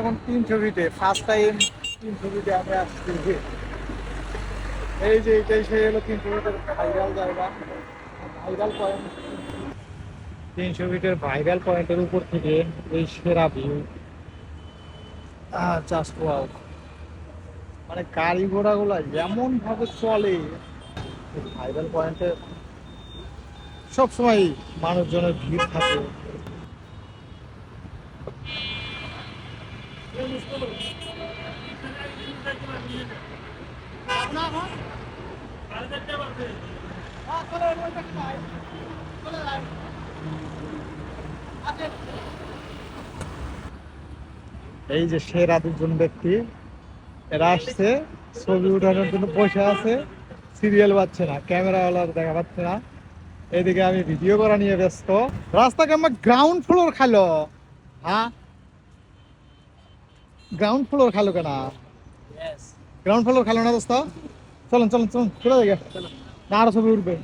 এখন 300 ফিটে, first time 300 ফিটে আমি আসছি। এই যে এটাই সেই হলো 300 ফিটের ভাইরাল জায়গা, ভাইরাল পয়েন্ট। 300 ফিটের ভাইরাল পয়েন্টের উপর থেকে এই সেরা ভিউ, জাস্ট ওয়াও। মানে গাড়ি ঘোড়াগুলা এমন ভাবে চলে, ভাইরাল পয়েন্টে সবসময় মানুষজনের ভিড় থাকে। এই যে সেরা দুজন ব্যক্তি, এরা আসছে ছবি উঠানোর জন্য, বসে আছে, সিরিয়াল পাচ্ছে না, ক্যামেরাওয়ালার দেখা পাচ্ছে না। এদিকে আমি ভিডিও করা নিয়ে ব্যস্ত। রাস্তাকে আমার গ্রাউন্ড ফ্লোর খাইলো। হ্যাঁ, গ্রাউন্ড ফ্লোর খাইলো কেনা? গ্রাউন্ড ফ্লোর খাইলো না দোস্ত? চলুন চলুন চলুন, চলে যাই, না আরো ছবি উঠবে।